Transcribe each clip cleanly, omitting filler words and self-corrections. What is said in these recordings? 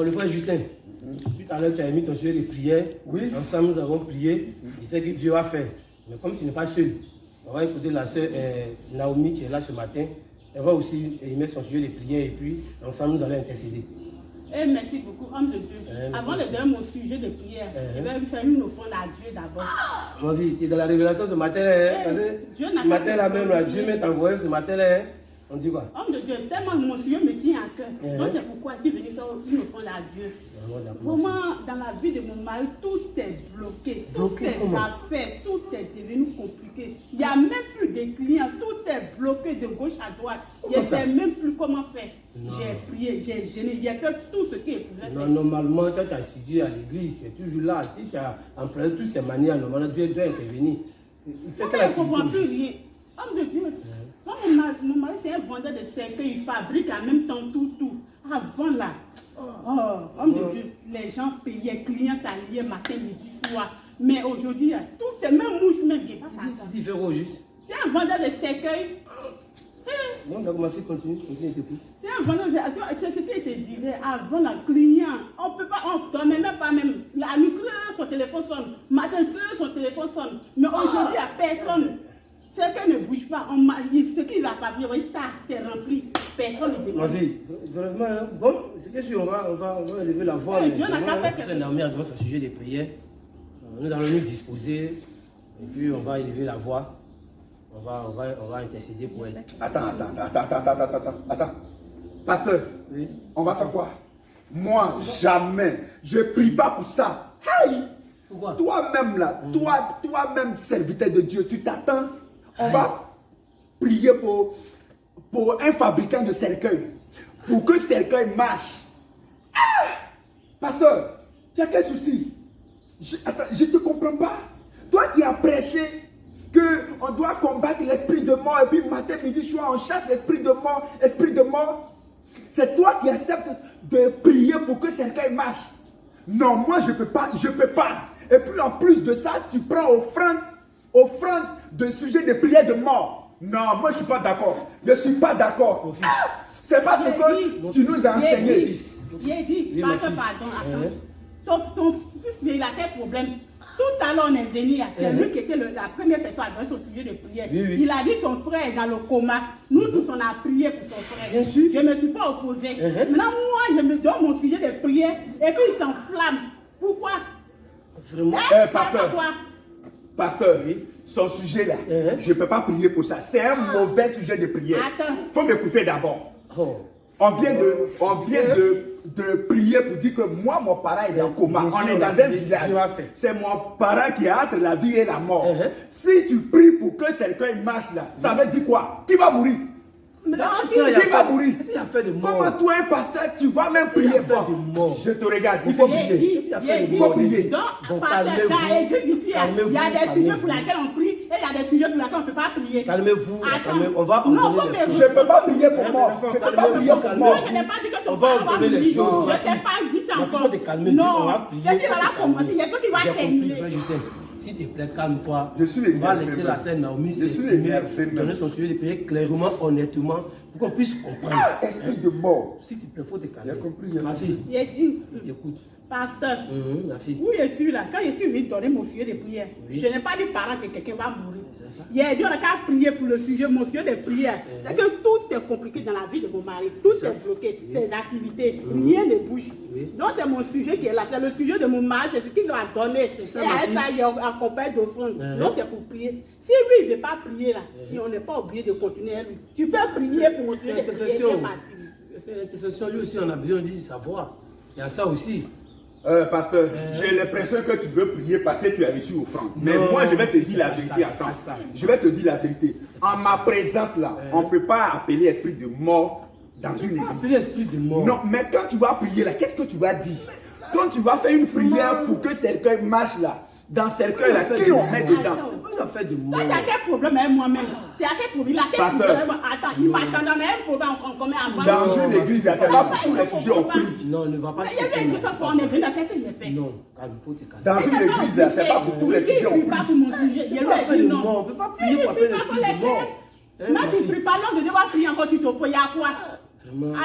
Le frère Justin, tout à l'heure tu as mis ton sujet de prière. Oui. Ensemble nous avons prié. Je sais que Dieu va faire. Mais comme tu n'es pas seul, on va écouter la sœur Naomi qui est là ce matin. Elle va aussi émettre son sujet de prière et puis ensemble nous allons intercéder. Merci beaucoup, homme de Dieu. Avant de donner mon sujet de prière, je vais faire une offrande à Dieu d'abord. Mon vie, tu es dans la révélation ce matin. Ce matin là même, là, Dieu m'a envoyé ce matin là. On dit quoi? Homme de Dieu, tellement mon sujet me tient à cœur. Donc c'est pourquoi je suis venu faire une offrande à Dieu. Vraiment, dans la vie de mon mari, tout est bloqué. Toutes ses affaires, tout est devenu compliqué. Il n'y a même plus de clients, tout est bloqué de gauche à droite. Je ne sais même plus comment faire. J'ai prié, j'ai gêné, j'ai fait tout ce qu'il pouvait faire. Normalement, quand tu as assidu à l'église, tu es toujours là. Si tu as employé toutes ces manières, normalement, Dieu doit intervenir. Il fait que il ne comprend plus rien. Homme de Dieu. Mon mari, c'est un vendeur de cercueils, il fabrique en même temps tout. Avant là, homme de Dieu, les gens payaient, clients s'alliaient matin, midi, soir. Mais aujourd'hui, tout est même mouche, même j'ai pas ça. Tu fais quoi juste? C'est un vendeur de cercueils. Bon, donc ma fille continue, t'écoute. C'est un vendeur de cercueils. C'est ce qu'il te disait avant, la client, on peut pas, on dormait même pas même. La nuit, son téléphone sonne. Matin, son téléphone sonne. Mais aujourd'hui, il n'y a personne. Cercueil ne bouge pas. Ce qu'il a fabriqué, c'est rempli. Personne ne démarre. Ma fille, vraiment, bon, c'est que si on va élever la voix. Dieu n'a qu'à faire quelque chose. Naomi a donné son sujet de prière. Nous allons nous disposer et puis on va élever la voix. On va intercéder pour elle. Attends. Pasteur, oui. On va faire quoi? Moi, jamais. Je ne prie pas pour ça. Hey! Pourquoi? Toi-même là, toi-même serviteur de Dieu, tu t'attends. On va prier pour un fabricant de cercueil. Pour que le cercueil marche. Ah! Pasteur, tu as quel souci? Je ne te comprends pas. Toi qui as prêché qu'on doit combattre l'esprit de mort et puis matin, midi, soir, on chasse l'esprit de mort, esprit de mort. C'est toi qui acceptes de prier pour que le cercueil marche. Non, moi je peux pas. Et puis en plus de ça, tu prends offrande de sujet de prière de mort. Non, moi je suis pas d'accord. Je suis pas d'accord. C'est pas ce que tu nous as enseigné. J'ai dit, pardon. Ton fils, il a quel problème? Tout à l'heure, on est venu, c'est lui qui était la première personne à donner son sujet de prière. Oui. Il a dit son frère est dans le coma. Nous tous, on a prié pour son frère. Bien sûr. Je ne me suis pas opposé. Maintenant, moi, je me donne mon sujet de prière et puis il s'enflamme. Pourquoi? Vraiment? Pasteur, son sujet là, je ne peux pas prier pour ça. C'est un mauvais sujet de prière. Attends. Il faut m'écouter d'abord. On vient de prier pour dire que moi, mon parent est en coma. On est dans un village. C'est mon parent qui est entre la vie et la mort. Si tu pries pour que cercueil marche là, ça veut dire quoi? Qui va mourir? Mais qui va mourir? Il a fait de mort. Comment toi, un pasteur, tu vas même prier pour mort? Je te regarde, il faut prier. Il faut prier. Donc, calmez-vous. Il y a des sujets pour lesquels on prie et il y a des sujets pour lesquels on ne peut pas prier. Calmez-vous. On va ordonner les choses. Je ne peux pas prier pour moi. Je ne peux pas prier pour moi. Je n'ai pas dit que on va ordonner les choses. Je n'ai pas dit ça encore. Il faut te calmer. Non, on va prier. je dis là commencer. Il y a ceux qui vont terminer. S'il te plaît, calme-toi. On va laisser la scène Naomi s'exprimer, donner son sujet de prière clairement, honnêtement, pour qu'on puisse comprendre. Esprit de mort. S'il te plaît, il faut te calmer. J'ai compris. Ma fille, je t'écoute. Pasteur, ma fille. où je suis là, quand je suis venu donner mon sujet de prière, je n'ai pas dit parent que quelqu'un va mourir. Il a dit on a qu'à prier pour le sujet, mon sujet de prière. C'est que tout est compliqué dans la vie de mon mari. Tout est bloqué, ses activités, rien ne bouge. Donc c'est mon sujet qui est là. C'est le sujet de mon mari, c'est ce qu'il doit donner. Et avec ça, il y a accompagné d'offrandes. Donc c'est pour prier. Si lui, il ne veut pas prier là, on n'est pas obligé de continuer lui. Tu peux prier pour mon sujet de prière. C'est intercession, lui aussi, on a besoin de savoir. Il y a ça aussi. Pasteur, j'ai l'impression que tu veux prier parce que tu as reçu offrande. Mais moi, je vais te dire la vérité. Attends, je vais te dire la vérité. En ma présence là, on ne peut pas appeler esprit de mort dans une église. Appeler esprit de mort. Non, mais quand tu vas prier là, qu'est-ce que tu vas dire? Quand tu vas faire une prière pour que le cercueil marche là, dans le cercueil là, qui on met dedans? C'est pas une affaire de mort. Toi, tu as quel problème avec moi-même? Tu as quel problème? Il a quel problème? Attends, il m'attend dans un problème qu'on met avant. Dans une église là, c'est pas pour tous les sujets on prie. Non, ne va pas se faire. Il y a qu'on est venu, qu'est-ce qu'il fait? Non, calme, il faut te calmer. Dans une église là, c'est pas pour tous les sujets on prie. Pas pour mon sujet. C'est pas affaire de mort. On ne peut pas prier pour appeler l'esprit de mort. Même si tu ne pries pas, de devoir prier encore, tu te poses. Il y a quoi?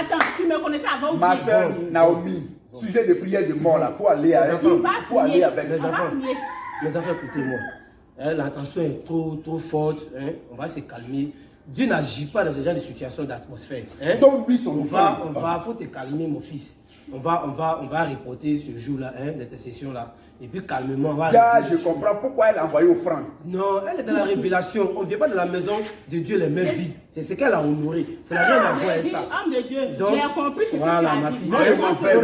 Attends, tu me connaissais avant ou ma soeur Naomi, sujet de prière de mort, là. Il faut aller avec. Faut aller avec. Mes enfants, écoutez-moi. Hein, l'intention est trop forte. Hein, on va se calmer. Dieu n'agit pas dans ce genre de situation d'atmosphère. Hein. Donc, lui, son Faut te calmer, mon fils. On va reporter ce jour-là, hein, d'intercession-là. Et puis calmement, on va... Là, je comprends pourquoi elle a envoyé offrande. Non, elle est dans la révélation. On ne vient pas de la maison de Dieu les mains vides. C'est ce qu'elle a honoré. Ça n'a rien à voir avec ça. Homme de Dieu, Donc, j'ai compris ce que voilà, tu as ma dit. fille. Moi, il m'en fait.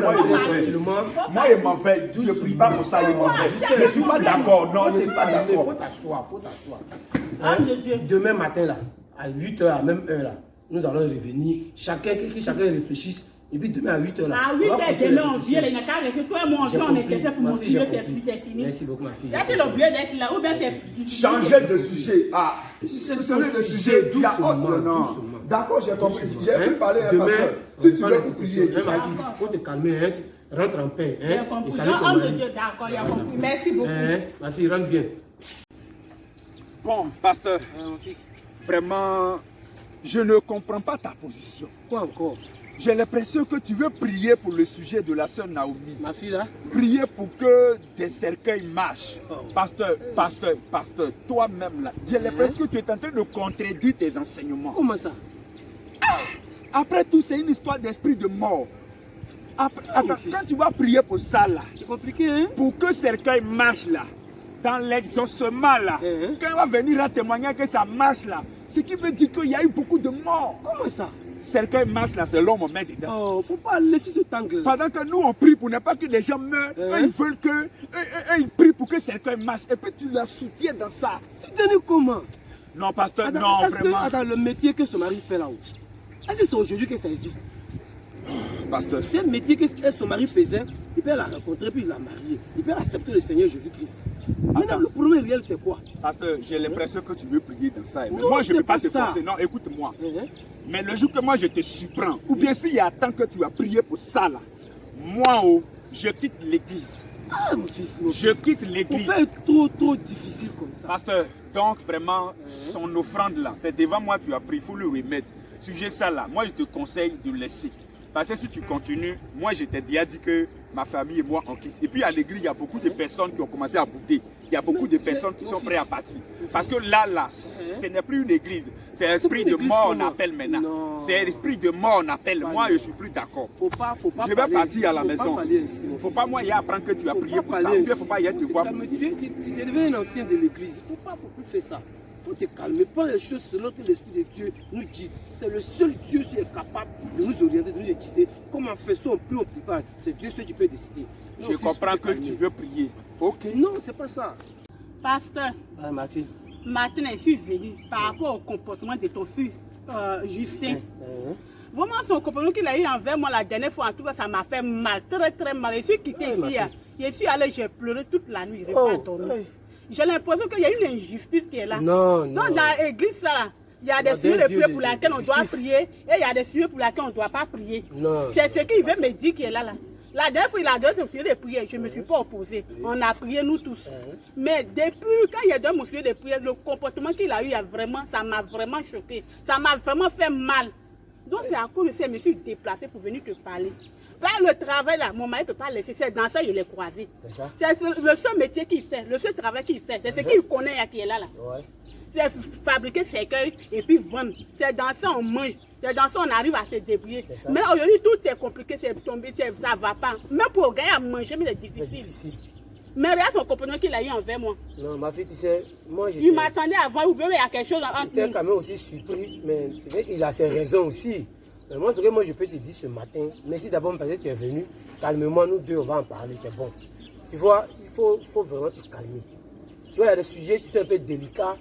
Moi, il m'en fait. Je ne prie pas pour ça, il m'en fait. Je ne suis pas d'accord. Non, je ne suis pas d'accord. Faut t'asseoir. Homme de Dieu. Demain matin, là, à 8h, à la même heure, là, nous allons revenir. Chacun réfléchisse. Et puis demain à 8h, là. À 8h, demain, on vient, il n'y a qu'à rester. Toi et moi, on était fait pour mon sujet, c'est fini. Merci beaucoup, ma fille. Là, c'est l'objet d'être là, ou bien c'est... Changer de sujet. Ah, changer de sujet. Doucement. D'accord, j'ai compris. J'ai pu parler à demain, si tu veux vous prier. Ma fille, faut te calmer, hein. Rentre en paix. J'ai Hein, compris. et salut ton Homme de mari. Dieu, d'accord, il a compris. Merci beaucoup. Ma fille, rentre bien. Bon, pasteur, Mon fils. vraiment, je ne comprends pas ta position. Quoi encore? J'ai l'impression que tu veux prier pour le sujet de la sœur Naomi. Ma fille, là? Prier pour que des cercueils marchent. Oh. Pasteur, toi-même là, j'ai l'impression que tu es en train de contredire tes enseignements. Comment ça? Après tout, c'est une histoire d'esprit de mort. Attends, fils. quand tu vas prier pour ça là, C'est compliqué, hein? pour que cercueil marche là, dans l'exaucement là, quand il va venir à témoigner que ça marche là, ce qui veut dire qu'il y a eu beaucoup de morts. Comment ça? Cercueil marche là, c'est l'homme on met dedans. Oh, faut pas laisser ce angle. Pendant que nous on prie pour ne pas que les gens meurent, eux ils veulent que, eux, ils prient pour que cercueil marche. Et puis tu la soutiens dans ça. Soutenir comment? Non pasteur, Attends, non est-ce que, vraiment. attends, le métier que son mari fait là-haut, est-ce que c'est aujourd'hui que ça existe? Pasteur, C'est un métier que son mari faisait, il peut la rencontrer puis il l'a marié. Il peut accepter le Seigneur Jésus-Christ. Maintenant, le problème réel, c'est quoi? pasteur, j'ai l'impression que tu veux prier dans ça. Mais Non, moi je ne c'est peux pas pas te ça. forcer. Non, écoute-moi. Mais le jour que moi je te surprends, ou bien s'il y a tant que tu as prié pour ça là, moi je quitte l'église. Ah, mon fils, Je quitte Faut l'église. pas être trop difficile comme ça. Pasteur, donc vraiment, son offrande là, c'est devant moi tu as pris, il faut le remettre. Sujet ça là, moi je te conseille de laisser. Parce que si tu continues, moi je t'ai déjà dit que ma famille et moi on quitte. Et puis à l'église, il y a beaucoup de personnes qui ont commencé à bouder. Il y a beaucoup de personnes qui sont prêtes à partir. Parce que là, ce n'est plus une église. C'est l'esprit de mort on appelle maintenant. C'est l'esprit de mort on appelle. Moi je ne suis plus d'accord. Faut pas Je vais partir à la maison. Il ne faut pas moi y apprendre que tu as prié pour ça. Ou bien il ne faut pas y être te voir. Tu es devenu un ancien de l'église. Il faut plus faire ça. Il faut te calmer. Prends les choses selon que l'Esprit de Dieu nous dit. C'est le seul Dieu qui est capable de nous orienter, de nous guider. Comment faire ça, on prie, on prie pas. C'est Dieu seul qui peut décider. Je comprends que tu veux prier. Ok. Non, c'est pas ça. Pasteur, Ah, ma fille. maintenant, je suis venu par rapport au comportement de ton fils, Justin. Vraiment, son comportement qu'il a eu envers moi la dernière fois, en tout cas, ça m'a fait mal, très mal. Je suis quitté ici. Je suis allé, j'ai pleuré toute la nuit. Je n'ai pas dormi. J'ai l'impression qu'il y a une injustice qui est là. Non. Donc, dans l'église, ça, il y a des sujets de prière pour lesquels on doit prier et il y a des sujets pour lesquels on ne doit pas prier. C'est ce qu'il veut me dire qui est là. La dernière fois, il a donné ce sujet de prière, je ne me suis pas opposé. On a prié, nous tous. Mais depuis quand il a donné mon sujet de prière, le comportement qu'il a eu, ça m'a vraiment choqué. Ça m'a vraiment fait mal. Donc, c'est à cause de ça que je me suis déplacé pour venir te parler. Par le travail, là, mon mari ne peut pas laisser. C'est dans ça qu'il est croisé. C'est ça? C'est le seul métier qu'il fait, le seul travail qu'il fait. C'est ce qu'il connaît qui est là. Ouais. C'est fabriquer ses cercueils et puis vendre. C'est dans ça on mange. C'est dans ça on arrive à se débrouiller. Mais aujourd'hui, tout est compliqué, c'est tombé, ça ne va pas. Même pour gagner à manger, mais c'est difficile. Mais regarde son comportement qu'il a eu envers moi. Non, ma fille, tu sais, moi il m'attendais avant, ou bien il y a quelque chose entre nous. J'étais quand même aussi surpris, mais peut-être qu'il a ses raisons aussi. Mais moi, ce que moi je peux te dire ce matin, merci d'abord parce que tu es venu. Calme-moi, nous deux, on va en parler, c'est bon. Tu vois, il faut vraiment te calmer. Tu vois, il y a des sujets qui sont un peu délicats.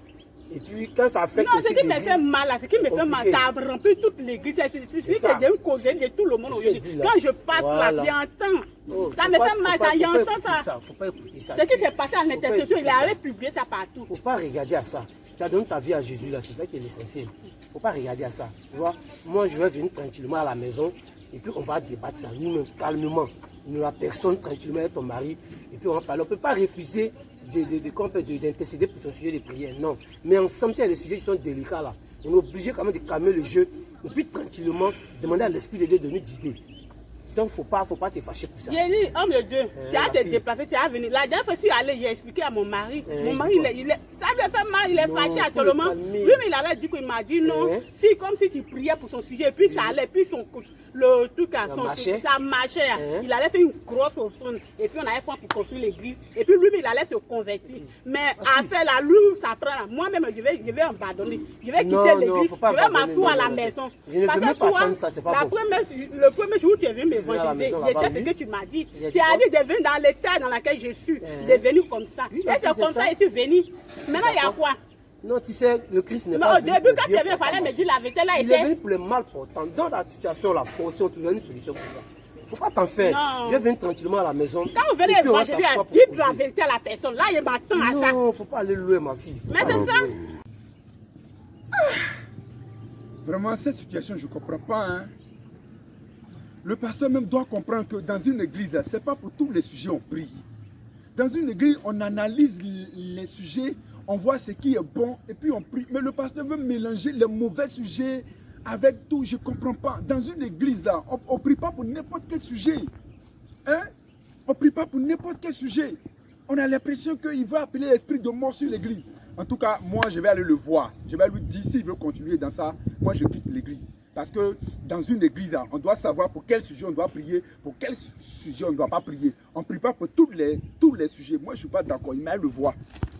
Et puis, quand ça affecte non, ce qui me fait mal, ça a rempli toute l'église. C'est une cause de tout le monde aujourd'hui. Quand je passe là, j'entends. Ça me fait mal, j'entends ça. Faut pas écouter ça. Ce qui s'est passé en intercession, il a publié ça partout. Faut pas regarder à ça. Tu as donné ta vie à Jésus là, c'est ça qui est l'essentiel. Faut pas regarder à ça. Tu vois, moi je vais venir tranquillement à la maison et puis on va débattre ça nous-mêmes calmement. Nous la personne tranquillement avec ton mari et puis on va parler. On peut pas refuser d'intercéder pour ton sujet de prière, non. Mais ensemble, s'il y a des sujets qui sont délicats là, on est obligé quand même de calmer le jeu et puis tranquillement demander à l'Esprit de Dieu de nous guider. Donc, faut pas te fâcher pour ça. J'ai dit, homme de Dieu, tu as te déplacé, tu as venu. La dernière fois, je suis allé, j'ai expliqué à mon mari. Mon mari, ça lui a fait mal, il est fâché actuellement. Lui, il avait dit qu'il m'a dit non. Si, comme si tu priais pour son sujet, et puis ça allait, puis le truc à son truc, ça marchait. Il allait faire une grosse offrande, et puis on allait faire pour construire l'église. Et puis lui, il allait se convertir. Mais à faire la loue, ça prend. Moi-même, je vais abandonner. Je vais quitter l'église, je vais m'asseoir à la maison. Je ne veux même pas attendre ça, c'est pas bon. Le premier jour où tu es venu m'évangéliser, je sais ce que tu m'as dit. Tu as dit de venir dans l'état dans lequel je suis, de venir comme ça. Et c'est comme ça que je suis venu. Maintenant, il y a quoi? Non, tu sais, le Christ n'est Mais pas au début, quand tu es venu, il fallait me dire la vérité. Là, il est venu pour le mal portant. Dans la situation, la force, on trouve une solution pour ça. Il ne faut pas t'en faire. Non. Je vais venir tranquillement à la maison. Quand vous venez évangéliser, dites la vérité à la personne. Là, il m'attend à ça. Non, il ne faut pas aller louer ma fille. Mais c'est ça. Vraiment, cette situation, je ne comprends pas. Hein. Le pasteur même doit comprendre que dans une église, ce n'est pas pour tous les sujets on prie. Dans une église, on analyse les sujets, on voit ce qui est bon et puis on prie. Mais le pasteur veut mélanger les mauvais sujets avec tout, je ne comprends pas. Dans une église, là, on ne prie pas pour n'importe quel sujet. Hein? On ne prie pas pour n'importe quel sujet. On a l'impression qu'il va appeler l'esprit de mort sur l'église. En tout cas, moi, je vais aller le voir. Je vais lui dire, s'il veut continuer dans ça, moi, je quitte l'église. Parce que dans une église, on doit savoir pour quel sujet on doit prier, pour quel sujet on ne doit pas prier. On ne prie pas pour tous les sujets. Moi, je ne suis pas d'accord. Il m'a le voir.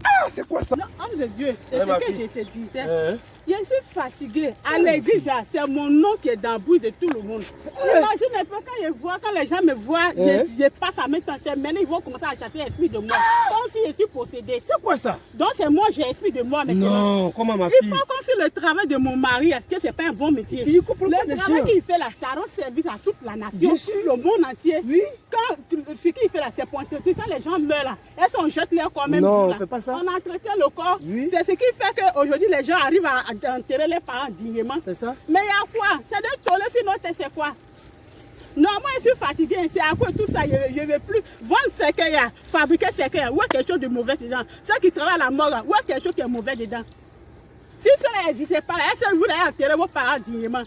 Ah, c'est quoi ça? Non, homme de Dieu, c'est ce que je te disais. Je suis fatiguée. À Oh, l'église, c'est mon nom qui est dans la bouche de tout le monde. Je ne peux quand les gens me voient, je passe à mes temps. Maintenant, ils vont commencer à chasser l'esprit de moi. Comme si je suis possédée. C'est quoi ça? Donc, c'est moi, j'ai l'esprit de moi maintenant. Non, comment ma fille? Il faut qu'on fasse le travail de mon mari, que ce n'est pas un bon métier. Je comprends pas, le travail qu'il fait là, ça rend service à toute la nation, le monde entier. Oui. Quand ce qu'il fait là, c'est pointeur. Quand les gens meurent là, elles sont jetées leur corps même. Non, on ne fait pas ça. On entretient le corps. Oui. C'est ce qui fait qu'aujourd'hui, les gens arrivent à enterrer les parents dignement. C'est ça. Mais il y a quoi? C'est de toller sur notre tête, c'est quoi? Non, moi je suis fatiguée, c'est à cause de tout ça, je ne veux plus vendre ce qu'il y a, fabriquer ce qu'il y a, ou quelque chose de mauvais dedans. Ceux qui travaillent à la mort, ou quelque chose qui est mauvais dedans. Si cela n'existait pas, est-ce que vous allez enterrer vos parents dignement?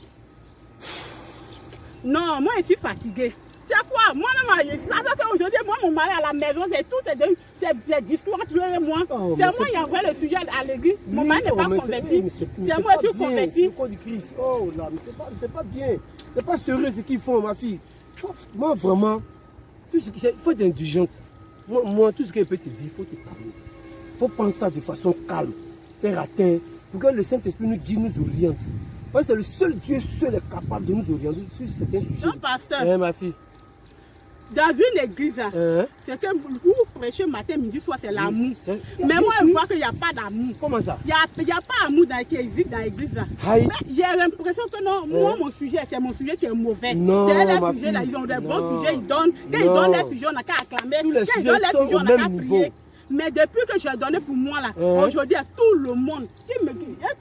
Non, moi je suis fatiguée. C'est quoi? Moi-même, aujourd'hui, moi, mon mari à la maison, c'est tout, c'est d'histoire entre lui et moi. Oh, c'est moi qui envoie le sujet à l'église. Mon mari n'est pas converti. C'est moi qui suis converti. Oh là, mais c'est pas bien. C'est pas sérieux ce qu'ils font, ma fille. Moi, vraiment, il faut être indulgente. Moi, tout ce que je peux te dire, il faut te parler. Il faut penser ça de façon calme, terre à terre, pour que le Saint-Esprit nous guide, nous oriente. C'est le seul Dieu seul est capable de nous orienter sur certains sujets. Non, pasteur. Ma fille. Dans une église, c'est que vous prêchez matin, midi, soir, c'est l'amour. Mais moi, je vois qu'il n'y a pas d'amour. Comment ça? Il n'y a pas d'amour qui existe dans l'église. J'ai l'impression que non, moi, mon sujet, c'est mon sujet qui est mauvais. Non, les sujets, là, ils ont des bons sujets, ils donnent. Quand ils donnent les sujets, on n'a qu'à acclamer. Quand ils donnent les sujets, on n'a qu'à prier. Mais depuis que j'ai donné pour moi, là, aujourd'hui, tout le monde,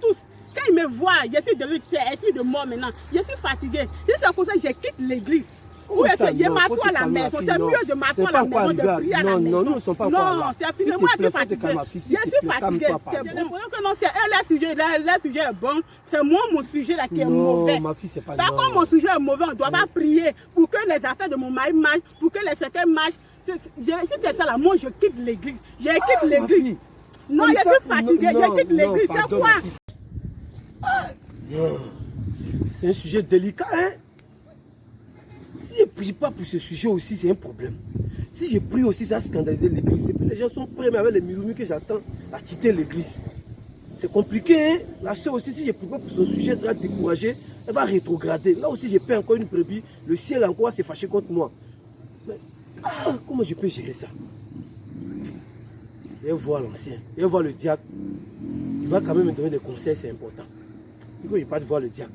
tous. Quand ils me voient, je suis devenu esprit de mort maintenant. Je suis fatigué. C'est pour ça que je quitte l'église. Oui, je m'assois à la maison. C'est mieux de m'asseoir à la maison, de prier à la maison. Non, nous ne sommes pas encore là. Non, c'est fini. Moi, je suis fatigué. Je suis fatigué. J'ai l'impression que non, c'est le sujet est bon. C'est moi, mon sujet là qui est mauvais. Non, ma fille, c'est pas par contre, mon sujet est mauvais. On ne doit pas prier pour que les affaires de mon mari marchent, pour que les secrets marchent. Si c'est ça là, moi, je quitte l'église. Je quitte l'église. Non, je suis fatigué. Je quitte l'église. C'est quoi? C'est un sujet délicat, hein? Si je ne prie pas pour ce sujet aussi, c'est un problème. Si je prie aussi, ça a scandalisé l'église. Et puis les gens sont prêts, mais avec les murmures que j'attends, à quitter l'église. C'est compliqué, hein? La soeur aussi, si je ne prie pas pour son sujet, elle sera découragée. Elle va rétrograder. Là aussi, je perds encore une brebis. Le ciel encore va se fâcher contre moi. Mais comment je peux gérer ça? Je vais voir l'ancien. Je vais voir le diacre. Il va quand même me donner des conseils, c'est important. Il ne faut pas voir le diacre.